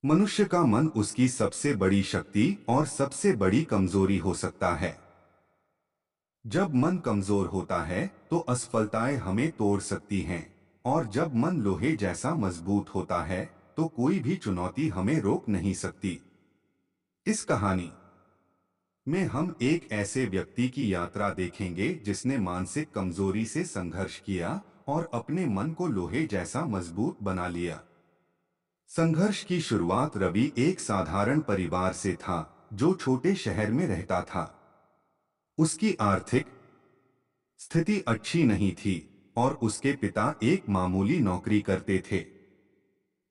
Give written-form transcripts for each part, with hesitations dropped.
मनुष्य का मन उसकी सबसे बड़ी शक्ति और सबसे बड़ी कमजोरी हो सकता है। जब मन कमजोर होता है तो असफलताएं हमें तोड़ सकती हैं, और जब मन लोहे जैसा मजबूत होता है तो कोई भी चुनौती हमें रोक नहीं सकती। इस कहानी में हम एक ऐसे व्यक्ति की यात्रा देखेंगे जिसने मानसिक कमजोरी से संघर्ष किया और अपने मन को लोहे जैसा मजबूत बना लिया। संघर्ष की शुरुआत रवि एक साधारण परिवार से था जो छोटे शहर में रहता था। उसकी आर्थिक स्थिति अच्छी नहीं थी और उसके पिता एक मामूली नौकरी करते थे।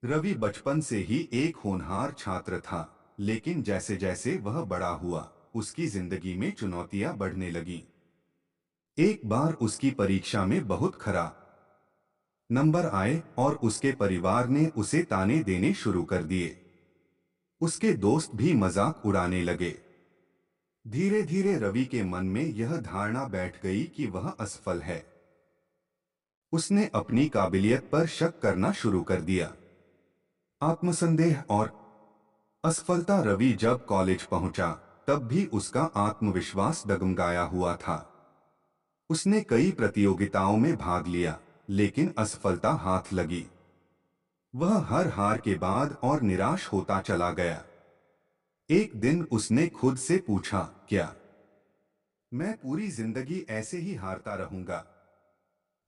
रवि बचपन से ही एक होनहार छात्र था, लेकिन जैसे जैसे वह बड़ा हुआ उसकी जिंदगी में चुनौतियां बढ़ने लगीं। एक बार उसकी परीक्षा में बहुत खराब नंबर आए और उसके परिवार ने उसे ताने देने शुरू कर दिए। उसके दोस्त भी मजाक उड़ाने लगे। धीरे धीरे रवि के मन में यह धारणा बैठ गई कि वह असफल है। उसने अपनी काबिलियत पर शक करना शुरू कर दिया। आत्मसंदेह और असफलता। रवि जब कॉलेज पहुंचा तब भी उसका आत्मविश्वास डगमगाया हुआ था। उसने कई प्रतियोगिताओं में भाग लिया, लेकिन असफलता हाथ लगी। वह हर हार के बाद और निराश होता चला गया। एक दिन उसने खुद से पूछा, क्या मैं पूरी जिंदगी ऐसे ही हारता रहूंगा?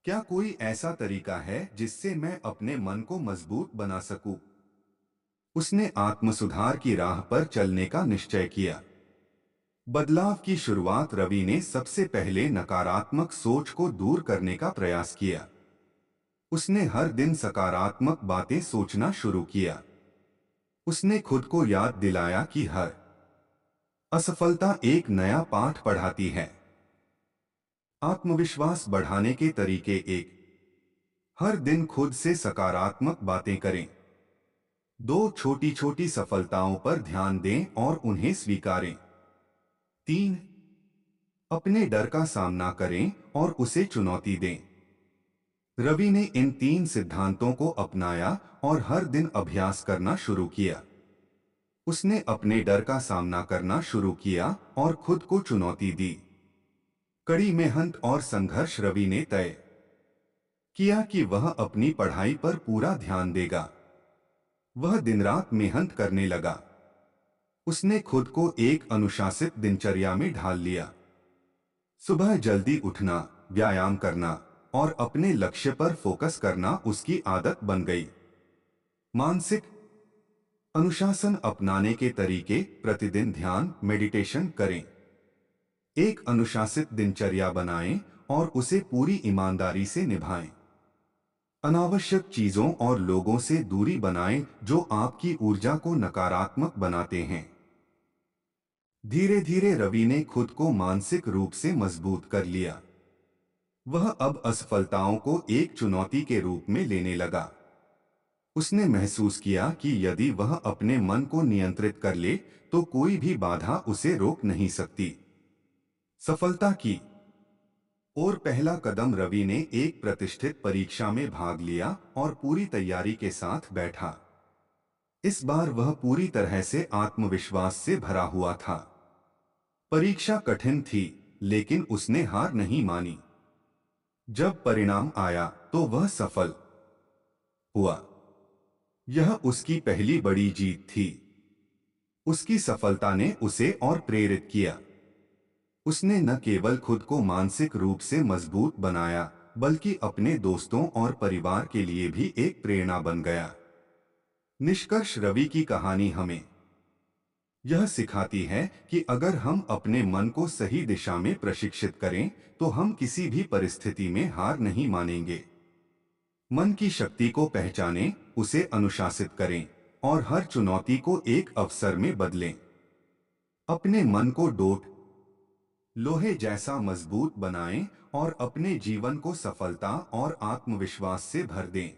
क्या कोई ऐसा तरीका है जिससे मैं अपने मन को मजबूत बना सकूं? उसने आत्मसुधार की राह पर चलने का निश्चय किया। बदलाव की शुरुआत रवि ने सबसे पहले नकारात्मक सोच को दूर करने का प्रयास किया। उसने हर दिन सकारात्मक बातें सोचना शुरू किया। उसने खुद को याद दिलाया कि हर असफलता एक नया पाठ पढ़ाती है। आत्मविश्वास बढ़ाने के तरीके एक, हर दिन खुद से सकारात्मक बातें करें। दो, छोटी छोटी सफलताओं पर ध्यान दें और उन्हें स्वीकारें। तीन, अपने डर का सामना करें और उसे चुनौती दें। रवि ने इन तीन सिद्धांतों को अपनाया और हर दिन अभ्यास करना शुरू किया। उसने अपने डर का सामना करना शुरू किया और खुद को चुनौती दी। कड़ी मेहनत और संघर्ष। रवि ने तय किया कि वह अपनी पढ़ाई पर पूरा ध्यान देगा। वह दिन रात मेहनत करने लगा। उसने खुद को एक अनुशासित दिनचर्या में ढाल लिया। सुबह जल्दी उठना, व्यायाम करना और अपने लक्ष्य पर फोकस करना उसकी आदत बन गई। मानसिक अनुशासन अपनाने के तरीके: प्रतिदिन ध्यान मेडिटेशन करें। एक अनुशासित दिनचर्या बनाएं और उसे पूरी ईमानदारी से निभाएं। अनावश्यक चीजों और लोगों से दूरी बनाएं जो आपकी ऊर्जा को नकारात्मक बनाते हैं। धीरे धीरे रवि ने खुद को मानसिक रूप से मजबूत कर लिया। वह अब असफलताओं को एक चुनौती के रूप में लेने लगा। उसने महसूस किया कि यदि वह अपने मन को नियंत्रित कर ले तो कोई भी बाधा उसे रोक नहीं सकती। सफलता की और पहला कदम: रवि ने एक प्रतिष्ठित परीक्षा में भाग लिया और पूरी तैयारी के साथ बैठा। इस बार वह पूरी तरह से आत्मविश्वास से भरा हुआ था। परीक्षा कठिन थी, लेकिन उसने हार नहीं मानी। जब परिणाम आया तो वह सफल हुआ। यह उसकी पहली बड़ी जीत थी। उसकी सफलता ने उसे और प्रेरित किया। उसने न केवल खुद को मानसिक रूप से मजबूत बनाया, बल्कि अपने दोस्तों और परिवार के लिए भी एक प्रेरणा बन गया। निष्कर्ष: रवि की कहानी हमें यह सिखाती है कि अगर हम अपने मन को सही दिशा में प्रशिक्षित करें तो हम किसी भी परिस्थिति में हार नहीं मानेंगे। मन की शक्ति को पहचानें, उसे अनुशासित करें और हर चुनौती को एक अवसर में बदलें। अपने मन को लोहे जैसा मजबूत बनाएं और अपने जीवन को सफलता और आत्मविश्वास से भर दें।